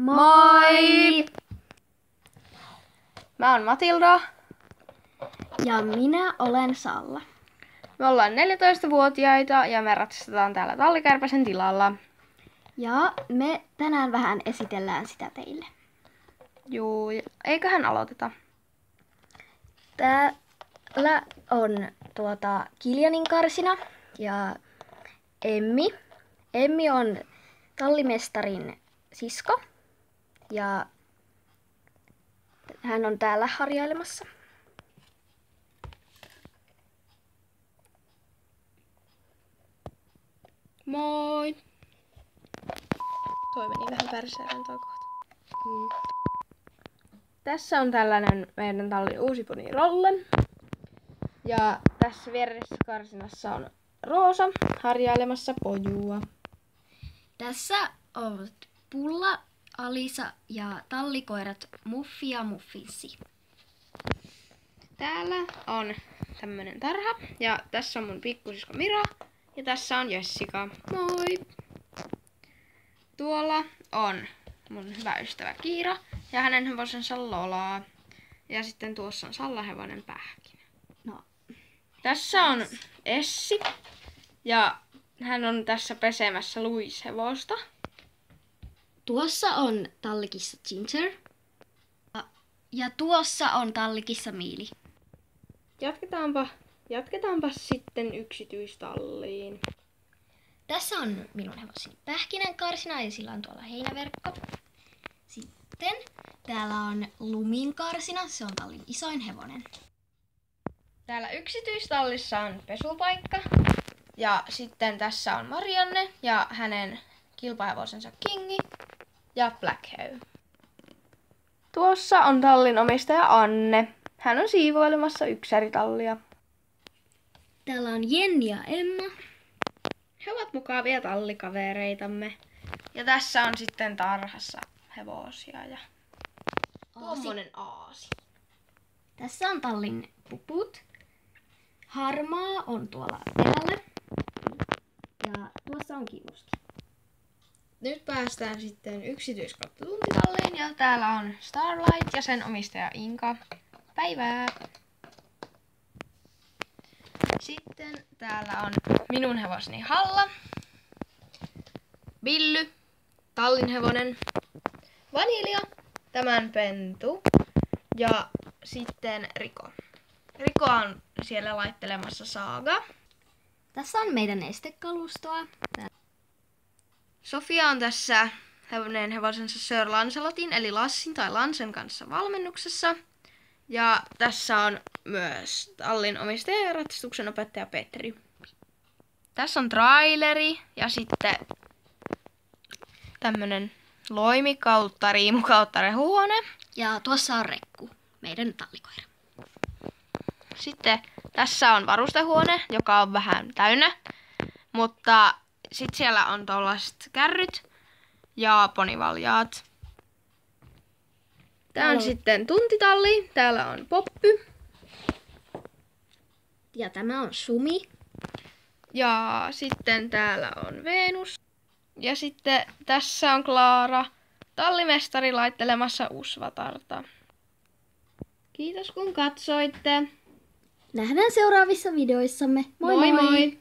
Moi! Mä oon Matilda. Ja minä olen Salla. Me ollaan 14-vuotiaita ja me ratsastetaan täällä Tallikärpäsen tilalla. Ja me tänään vähän esitellään sitä teille. Juu, eiköhän aloiteta. Täällä on Kiljanin karsina ja Emmi. Emmi on tallimestarin sisko ja hän on täällä harjailemassa. Moi! Toi meni vähän perseerän toi kohta. Tässä on tällainen meidän tallin uusi poni Rolle. Ja tässä vieressä karsinassa on Roosa harjailemassa pojua. Tässä ovat Pulla, Alisa ja tallikoirat Muffi ja Muffinsi. Täällä on tämmönen tarha ja tässä on mun pikkusisko Mira ja tässä on Jessica. Moi! Tuolla on mun hyvä ystävä Kiira ja hänen hevosensa Lolaa. Ja sitten tuossa on Salla-hevonen Pähkinä. No. Tässä on Essi ja hän on tässä pesemässä luishevosta. Tuossa on tallikissa Ginger. Ja tuossa on tallikissa Miili. Jatketaanpa sitten yksityistalliin. Tässä on minun hevoseni Pähkinän karsina ja sillä on tuolla heinäverkko. Sitten täällä on Lumin karsina, se on tallin isoin hevonen. Täällä yksityistallissa on pesupaikka. Ja sitten tässä on Marianne ja hänen kilpahevosensa Kingi ja Blackhew. Tuossa on tallin omistaja Anne. Hän on siivoilemassa yksäritallia. Täällä on Jenni ja Emma. He ovat mukavia tallikavereitamme. Ja tässä on sitten tarhassa hevosia ja tuommoinen aasi. Tässä on tallin puput. Harmaa on tuolla perällä. Ja tuossa on kiuski. Nyt päästään sitten yksityiskautta tuntitalliin ja täällä on Starlight ja sen omistaja Inka. Päivää! Sitten täällä on minun hevoseni Halla, Billy, tallin hevonen, Vanilja, tämän pentu ja sitten Riko. Riko on siellä laittelemassa Saaga. Tässä on meidän estekalustoa. Sofia on tässä hänen hevosensa Sir Lancelotin eli Lassin tai Lansen kanssa valmennuksessa. Ja tässä on myös tallin omistaja ja ratsastuksen opettaja Petri. Tässä on traileri ja sitten tämmönen loimi kautta riimu kautta rehuhuone. Ja tuossa on Rekku, meidän tallikoira. Sitten tässä on varustehuone, joka on vähän täynnä. Mutta sitten siellä on tollaiset kärryt ja ponivaljaat. Tää on sitten tuntitalli. Täällä on Poppy. Ja tämä on Sumi. Ja sitten täällä on Venus. Ja sitten tässä on Klaara, tallimestari laittelemassa usvatarta. Kiitos kun katsoitte. Nähdään seuraavissa videoissamme. Moi moi!